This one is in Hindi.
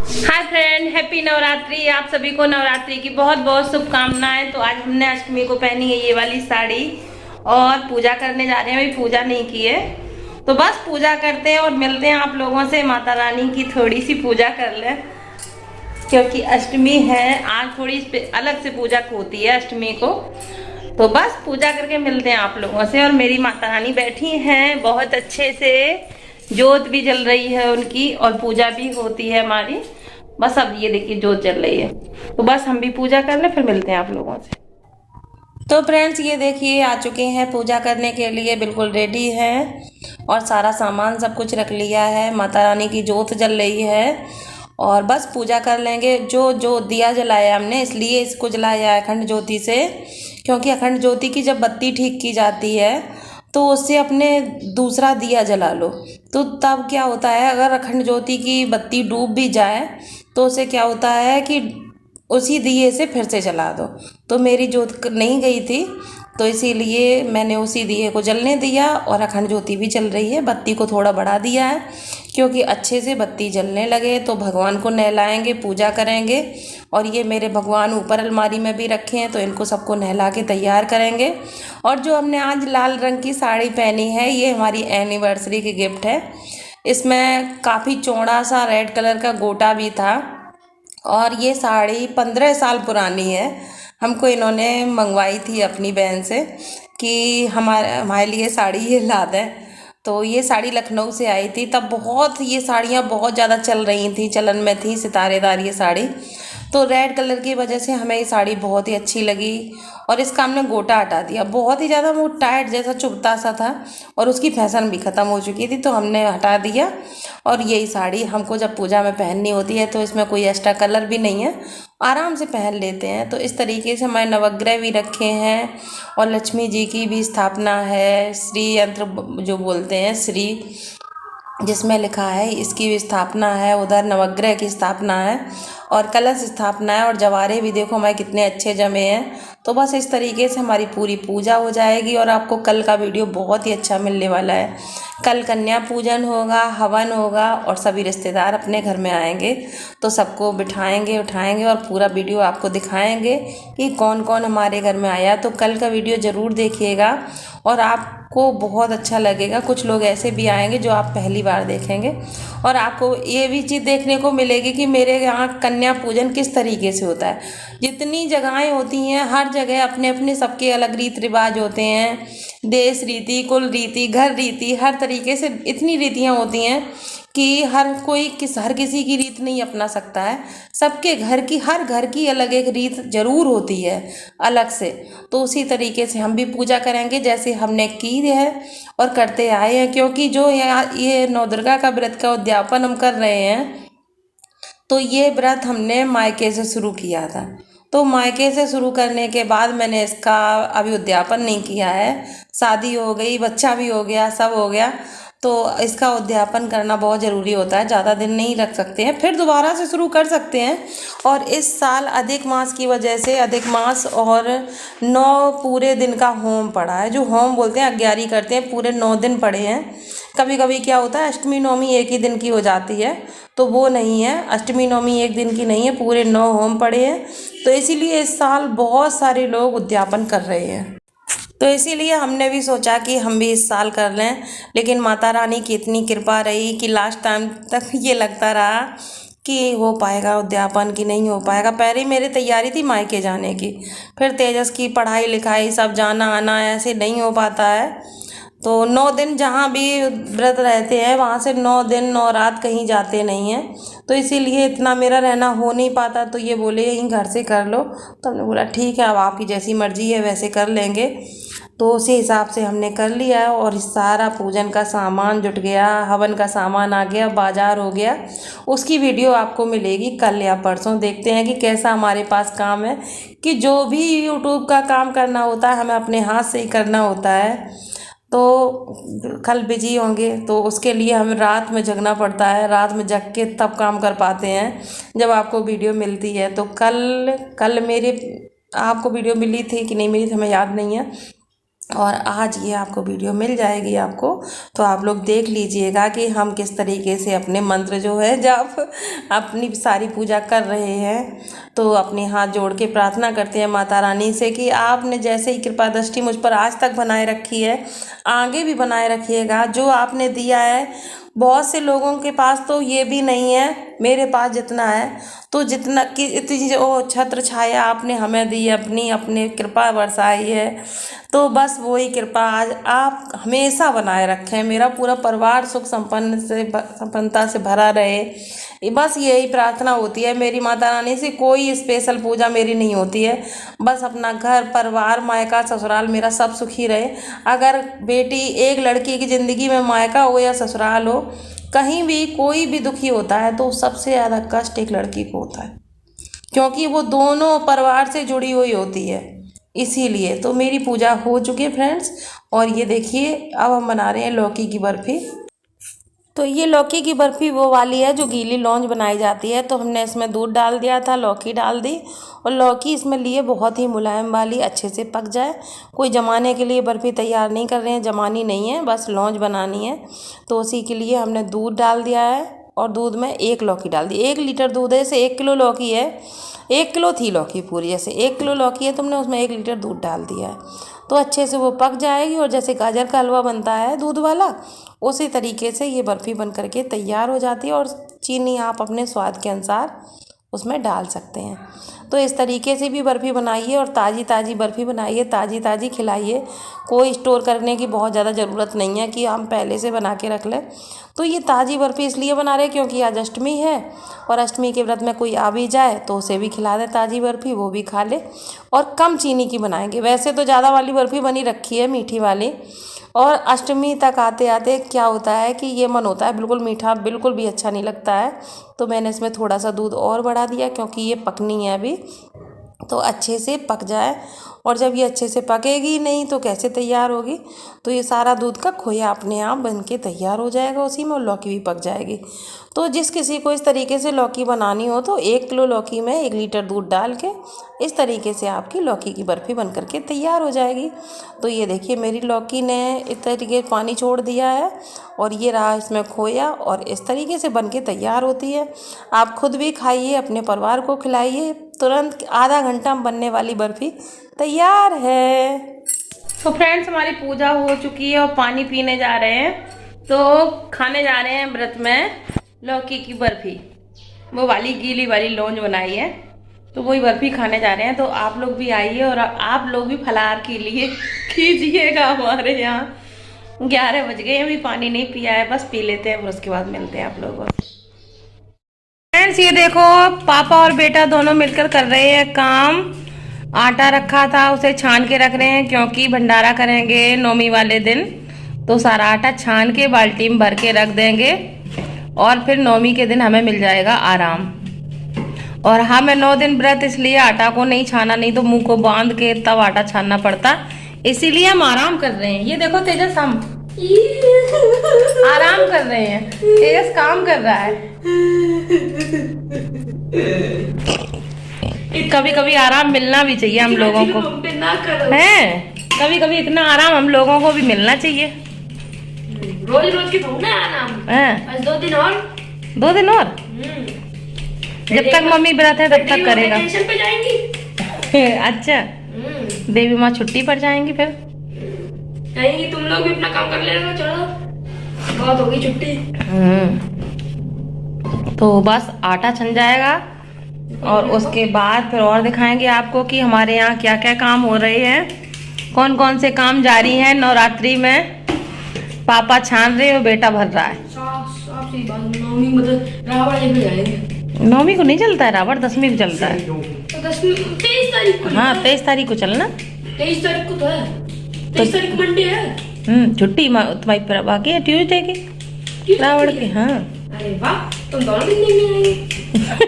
Hi friend, happy Navratri. आप सभी को नवरात्रि की बहुत बहुत शुभकामनाएं। तो आज हमने अष्टमी को पहनी है ये वाली साड़ी और पूजा करने जा रहे हैं। अभी पूजा नहीं की है तो बस पूजा करते हैं और मिलते हैं आप लोगों से। माता रानी की थोड़ी सी पूजा कर लें क्योंकि अष्टमी है। आज थोड़ी अलग से पूजा होती है अष्टमी को। तो बस पूजा करके मिलते हैं आप लोगों से। और मेरी माता रानी बैठी हैं बहुत अच्छे से, जोत भी जल रही है उनकी और पूजा भी होती है हमारी। बस अब ये देखिए जोत जल रही है तो बस हम भी पूजा कर लें, फिर मिलते हैं आप लोगों से। तो फ्रेंड्स ये देखिए आ चुके हैं पूजा करने के लिए, बिल्कुल रेडी हैं और सारा सामान सब कुछ रख लिया है। माता रानी की जोत जल रही है और बस पूजा कर लेंगे। जो दिया जलाया हमने इसलिए इसको जलाया है अखंड ज्योति से, क्योंकि अखंड ज्योति की जब बत्ती ठीक की जाती है तो उससे अपने दूसरा दिया जला लो तो तब क्या होता है, अगर अखंड ज्योति की बत्ती डूब भी जाए तो उसे क्या होता है कि उसी दिए से फिर से जला दो। तो मेरी जोत नहीं गई थी तो इसीलिए मैंने उसी दिए को जलने दिया और अखंड ज्योति भी जल रही है। बत्ती को थोड़ा बढ़ा दिया है क्योंकि अच्छे से बत्ती जलने लगे तो भगवान को नहलाएंगे, पूजा करेंगे। और ये मेरे भगवान ऊपर अलमारी में भी रखे हैं तो इनको सबको नहला के तैयार करेंगे। और जो हमने आज लाल रंग की साड़ी पहनी है ये हमारी एनिवर्सरी की गिफ्ट है। इसमें काफ़ी चौड़ा सा रेड कलर का गोटा भी था और ये साड़ी 15 साल पुरानी है। हमको इन्होंने मंगवाई थी अपनी बहन से कि हमारे लिए साड़ी ये ला दें। तो ये साड़ी लखनऊ से आई थी, तब बहुत ये साड़ियाँ बहुत ज़्यादा चल रही थी, चलन में थी सितारेदार ये साड़ी। तो रेड कलर की वजह से हमें ये साड़ी बहुत ही अच्छी लगी और इसका हमने गोटा हटा दिया। बहुत ही ज़्यादा वो टाइट जैसा चुभता सा था और उसकी फैशन भी ख़त्म हो चुकी थी तो हमने हटा दिया। और यही साड़ी हमको जब पूजा में पहननी होती है तो इसमें कोई एक्स्ट्रा कलर भी नहीं है, आराम से पहन लेते हैं। तो इस तरीके से हमारे नवग्रह भी रखे हैं और लक्ष्मी जी की भी स्थापना है। श्री यंत्र जो बोलते हैं श्री जिसमें लिखा है इसकी भी स्थापना है, उधर नवग्रह की स्थापना है और कलश स्थापना है और जवारे भी देखो हमारे कितने अच्छे जमे हैं। तो बस इस तरीके से हमारी पूरी पूजा हो जाएगी और आपको कल का वीडियो बहुत ही अच्छा मिलने वाला है। कल कन्या पूजन होगा, हवन होगा और सभी रिश्तेदार अपने घर में आएंगे तो सबको बिठाएंगे उठाएंगे और पूरा वीडियो आपको दिखाएंगे कि कौन कौन हमारे घर में आया। तो कल का वीडियो ज़रूर देखिएगा और आपको बहुत अच्छा लगेगा। कुछ लोग ऐसे भी आएंगे जो आप पहली बार देखेंगे और आपको ये भी चीज़ देखने को मिलेगी कि मेरे यहाँ कन्या पूजन किस तरीके से होता है। जितनी जगहें होती हैं हर जगह अपने अपने सबके अलग रीति रिवाज होते हैं, देश रीति, कुल रीति, घर रीति, हर तरीके से इतनी रीतियाँ होती हैं कि हर किसी की रीत नहीं अपना सकता है। सबके हर घर की अलग एक रीत जरूर होती है अलग से। तो उसी तरीके से हम भी पूजा करेंगे जैसे हमने की है और करते आए हैं, क्योंकि जो ये नवदुर्गा का व्रत का उद्यापन हम कर रहे हैं तो ये व्रत हमने मायके से शुरू किया था। तो मायके से शुरू करने के बाद मैंने इसका अभी उद्यापन नहीं किया है। शादी हो गई, बच्चा भी हो गया, सब हो गया तो इसका उद्यापन करना बहुत ज़रूरी होता है। ज़्यादा दिन नहीं रख सकते हैं, फिर दोबारा से शुरू कर सकते हैं। और इस साल अधिक मास की वजह से अधिक मास और 9 पूरे दिन का होम पड़ा है। जो होम बोलते हैं अग्यारी करते हैं, पूरे 9 दिन पड़े हैं। कभी कभी क्या होता है अष्टमी नवमी एक ही दिन की हो जाती है तो वो नहीं है, अष्टमी नवमी एक दिन की नहीं है, पूरे 9 होम पड़े हैं। तो इसीलिए इस साल बहुत सारे लोग उद्यापन कर रहे हैं। तो इसीलिए हमने भी सोचा कि हम भी इस साल कर लें, लेकिन माता रानी की इतनी कृपा रही कि लास्ट टाइम तक ये लगता रहा कि हो पाएगा उद्यापन कि नहीं हो पाएगा। पहले मेरी तैयारी थी मायके जाने की, फिर तेजस की पढ़ाई लिखाई सब जाना आना ऐसे नहीं हो पाता है। तो 9 दिन जहाँ भी व्रत रहते हैं वहाँ से 9 दिन 9 रात कहीं जाते नहीं हैं तो इसीलिए इतना मेरा रहना हो नहीं पाता। तो ये बोले यहीं घर से कर लो तो हमने बोला ठीक है, अब आपकी जैसी मर्जी है वैसे कर लेंगे। तो उसी हिसाब से हमने कर लिया और सारा पूजन का सामान जुट गया, हवन का सामान आ गया, बाजार हो गया। उसकी वीडियो आपको मिलेगी कल या परसों। देखते हैं कि कैसा हमारे पास काम है कि जो भी यूट्यूब का काम करना होता है हमें अपने हाथ से ही करना होता है। तो कल बिजी होंगे तो उसके लिए हमें रात में जगना पड़ता है, रात में जग के तब काम कर पाते हैं जब आपको वीडियो मिलती है। तो कल मेरे आपको वीडियो मिली थी कि नहीं मिली थी हमें याद नहीं है, और आज ये आपको वीडियो मिल जाएगी आपको, तो आप लोग देख लीजिएगा कि हम किस तरीके से अपने मंत्र जो है जब अपनी सारी पूजा कर रहे हैं तो अपने हाथ जोड़ के प्रार्थना करते हैं माता रानी से कि आपने जैसे ही कृपा दृष्टि मुझ पर आज तक बनाए रखी है आगे भी बनाए रखिएगा। जो आपने दिया है बहुत से लोगों के पास तो ये भी नहीं है, मेरे पास जितना है तो जितना कि इतनी ओ छत्र छाया आपने हमें दी अपने कृपा बरसाई है, तो बस वही कृपा आज आप हमेशा बनाए रखें, मेरा पूरा परिवार सुख संपन्नता से भरा रहे। बस यही प्रार्थना होती है मेरी माता रानी से। कोई स्पेशल पूजा मेरी नहीं होती है, बस अपना घर परिवार मायका ससुराल मेरा सब सुखी रहे। अगर बेटी एक लड़की की ज़िंदगी में मायका हो या ससुराल हो, कहीं भी कोई भी दुखी होता है तो सबसे ज़्यादा कष्ट एक लड़की को होता है, क्योंकि वो दोनों परिवार से जुड़ी हुई होती है। इसीलिए तो मेरी पूजा हो चुकी है फ्रेंड्स, और ये देखिए अब हम बना रहे हैं लौकी की बर्फ़ी। तो ये लौकी की बर्फ़ी वो वाली है जो गीली लौंज बनाई जाती है। तो हमने इसमें दूध डाल दिया था, लौकी डाल दी, और लौकी इसमें लिए बहुत ही मुलायम वाली, अच्छे से पक जाए। कोई जमाने के लिए बर्फ़ी तैयार नहीं कर रहे हैं, जमानी नहीं है, बस लौंज बनानी है। तो उसी के लिए हमने दूध डाल दिया है, और दूध में 1 लौकी डाल दी। 1 लीटर दूध है, जैसे 1 किलो लौकी है, 1 किलो थी लौकी पूरी, जैसे 1 किलो लौकी है तुमने उसमें 1 लीटर दूध डाल दिया है। तो अच्छे से वो पक जाएगी, और जैसे गाजर का हलवा बनता है दूध वाला, उसी तरीके से ये बर्फ़ी बन करके तैयार हो जाती है। और चीनी आप अपने स्वाद के अनुसार उसमें डाल सकते हैं। तो इस तरीके से भी बर्फ़ी बनाइए, और ताज़ी ताज़ी बर्फ़ी बनाइए, ताज़ी ताज़ी खिलाइए। कोई स्टोर करने की बहुत ज़्यादा ज़रूरत नहीं है कि हम पहले से बना के रख लें। तो ये ताज़ी बर्फ़ी इसलिए बना रहे हैं क्योंकि आज अष्टमी है, और अष्टमी के व्रत में कोई आ भी जाए तो उसे भी खिला दें ताज़ी बर्फ़ी, वो भी खा ले। और कम चीनी की बनाएंगे, वैसे तो ज़्यादा वाली बर्फ़ी बनी रखी है मीठी वाली, और अष्टमी तक आते आते क्या होता है कि ये मन होता है बिल्कुल मीठा बिल्कुल भी अच्छा नहीं लगता है। तो मैंने इसमें थोड़ा सा दूध और बढ़ा दिया, क्योंकि ये पकनी है अभी, तो अच्छे से पक जाए। और जब ये अच्छे से पकेगी नहीं तो कैसे तैयार होगी, तो ये सारा दूध का खोया अपने आप बन के तैयार हो जाएगा उसी में, और लौकी भी पक जाएगी। तो जिस किसी को इस तरीके से लौकी बनानी हो तो 1 किलो लौकी में 1 लीटर दूध डाल के इस तरीके से आपकी लौकी की बर्फ़ी बन करके तैयार हो जाएगी। तो ये देखिए मेरी लौकी ने इस तरीके पानी छोड़ दिया है, और ये रहा इसमें खोया, और इस तरीके से बन के तैयार होती है। आप खुद भी खाइए, अपने परिवार को खिलाइए, तुरंत आधा घंटा में बनने वाली बर्फ़ी तैयार है। तो फ्रेंड्स हमारी पूजा हो चुकी है और पानी पीने जा रहे हैं, तो खाने जा रहे हैं व्रत में लौकी की बर्फ़ी, वो वाली गीली वाली लौंज बनाई है, तो वही बर्फ़ी खाने जा रहे हैं। तो आप लोग भी आइए, और आप लोग भी फलाहार के लिए कीजिएगा। हमारे यहाँ 11 बज गए, अभी पानी नहीं पिया है, बस पी लेते हैं, फिर उसके बाद मिलते हैं आप लोगों को। फ्रेंड्स ये देखो पापा और बेटा दोनों मिलकर कर रहे हैं काम। आटा रखा था उसे छान के रख रहे हैं, क्योंकि भंडारा करेंगे नौमी वाले दिन, तो सारा आटा छान के बाल्टी में भर के रख देंगे, और फिर नौमी के दिन हमें मिल जाएगा आराम। और हमें 9 दिन व्रत, इसलिए आटा को नहीं छाना, नहीं तो मुंह को बांध के तब आटा छानना पड़ता, इसीलिए हम आराम कर रहे हैं। ये देखो तेजस हम आराम कर रहे हैं, तेजस काम कर रहा है। कभी कभी आराम मिलना भी चाहिए हम लोगों को, है कभी कभी इतना आराम हम लोगों को भी मिलना चाहिए। रोज रोज की थोड़ा आराम, बस 2 दिन और 2 दिन और, जब तक मम्मी व्रत है तब तक करेगा। पे जाएंगी। अच्छा देवी माँ छुट्टी पर जाएंगी, फिर कहेंगी तुम लोग भी अपना काम कर लेना, चलो बहुत होगी छुट्टी। तो बस आटा छन जाएगा, और उसके बाद फिर और दिखाएंगे आपको कि हमारे यहाँ क्या क्या काम हो रहे हैं, कौन कौन से काम जारी हैं। नवरात्रि में पापा छान रहे हो, बेटा भर रहा है। नौमी मतलब रावण जब जाएंगे। नौमी को नहीं चलता है रावण, 10वीं को चलता है। तो 23 तारीख को। हाँ 23 तारीख को चलना। 23 तारीख को तो है, 23 तारीख को मंडे है। छुट्टी तुम्हारी बाकी है ट्यूजडे की, रावण की। हाँ अरे वाह, तुम दोनों दिन नहीं आएंगे।